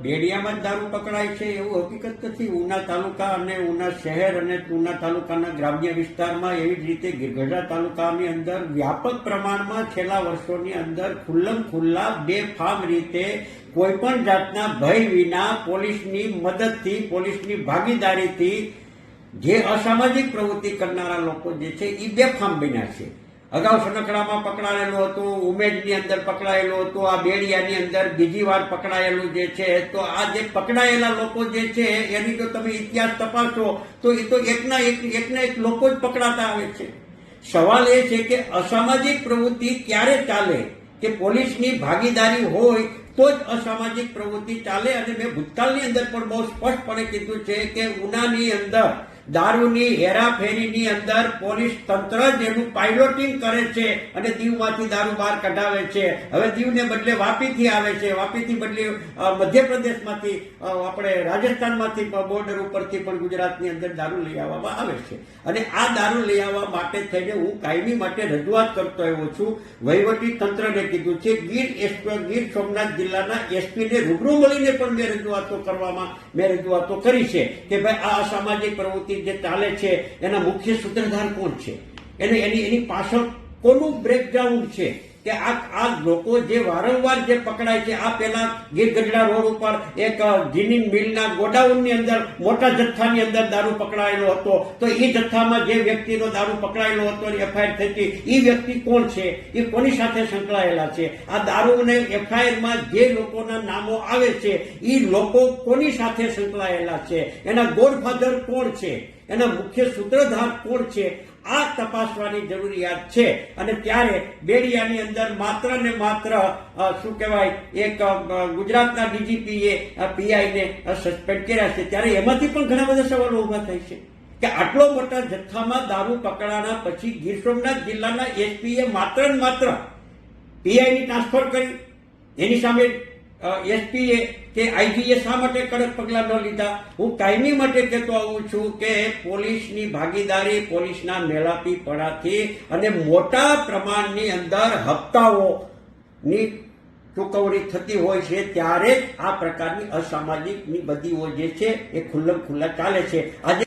બેડિયામાં જ દારૂ પકડાય છે એવું હકીકત નથી. ઉના તાલુકા અને ઉના શહેર અને ઉના તાલુકાના ગ્રામ્ય વિસ્તારમાં એવી જ રીતે ગીરગઢડા તાલુકાની અંદર વ્યાપક પ્રમાણમાં છેલ્લા વર્ષોની અંદર ખુલ્લમ ખુલ્લા બેફામ રીતે કોઈ પણ જાતના ભય વિના પોલીસની મદદથી, પોલીસની ભાગીદારીથી જે અસામાજિક પ્રવૃત્તિ કરનારા લોકો જે છે એ બેફામ બન્યા છે. અગાઉ સનકડામાં પકડાયેલું હતું, ઉમેદની અંદર પકડાયેલું હતું, આ બેડિયાની અંદર બીજી વાર પકડાયેલું જે છે. તો આ જે પકડાયેલા લોકો જે છે એની જો તમે ઇતિહાસ તપાસો તો એ તો એકના એક લોકો જ પકડાતા આવે છે. સવાલ એ છે કે અસામાજિક પ્રવૃત્તિ ક્યારે ચાલે કે પોલીસની ભાગીદારી હોય તો જ અસામાજિક પ્રવૃત્તિ ચાલે. અને મેં ભૂતકાળની અંદર પણ બહુ સ્પષ્ટપણે કીધું છે કે ઉનાની અંદર દારૂની હેરાફેરીની અંદર પોલીસ તંત્ર જ એનું પાયલોટિંગ કરે છે અને દીવમાંથી દારૂ બહાર કઢાવે છે. હવે દીવને બદલે વાપીથી આવે છે, વાપીથી બદલે મધ્યપ્રદેશમાંથી, આપણે રાજસ્થાનમાંથી બોર્ડર ઉપરથી પણ ગુજરાતની અંદર દારૂ લઈ આવવામાં આવે છે. અને આ દારૂ લઈ આવવા માટે થઈને હું કાયમી માટે રજૂઆત કરતો આવ્યો છું. વહીવટી તંત્રને કીધું છે, ગીર સોમનાથ જિલ્લાના એસપીને રૂબરૂ મળીને પણ મેં રજૂઆતો કરી છે કે ભાઈ આ અસામાજિક પ્રવૃત્તિ જે ચાલે છે એના મુખ્ય સૂત્રધાર કોણ છે, એની પાછળ કોનું બ્રેકગ્રાઉન્ડ છે કે આ લોકો જે વારંવાર જે પકડાય છે. આ પેલા ગીરગઢડા રોડ ઉપર એક જીનિંગ મિલના ગોડાઉનની અંદર મોટા જથ્થાની અંદર દારૂ પકડાયેલો હતો. તો એ જથ્થામાં જે વ્યક્તિનો દારૂ પકડાયેલો હતો એફઆઈઆર થઈ હતી, એ વ્યક્તિ કોણ છે, એ કોની સાથે સંકળાયેલા છે. આ દારૂ અને એફઆઈઆરમાં જે લોકોના નામો આવે છે એ લોકો કોની સાથે સંકળાયેલા છે, એના ગોડફાધર કોણ છે, એના મુખ્ય સૂત્રધાર કોણ છે, આ તપાસવાની જરૂરિયાત છે. અને ત્યારે બેડિયાની અંદર માત્ર ને માત્ર શું કહેવાય, એક ગુજરાતના ડીજીપીએ પીઆઈને સસ્પેન્ડ કર્યા છે. ત્યારે એમાંથી પણ ઘણા બધા સવાલો ઉભા થાય છે કે આટલો મોટા જથ્થામાં દારૂ પકડાના પછી ગીર સોમનાથ જિલ્લાના એસપીએ માત્ર ને માત્ર પીઆઈની ટ્રાન્સફર કરી, એની સામે એસપીએ કે આઈજીએ શા માટે કડક પગલાં ન લીધા? હું કાયમી માટે કહેતો આવું છું કે પોલીસની ભાગીદારી, પોલીસના મેલાપીપણાથી અને મોટા પ્રમાણની અંદર હપ્તાઓની ચૂકવણી થતી હોય છે ત્યારે જ આ પ્રકારની અસામાજિકની બદીઓ જે છે એ ખુલ્લમ ખુલ્લા ચાલે છે. આજે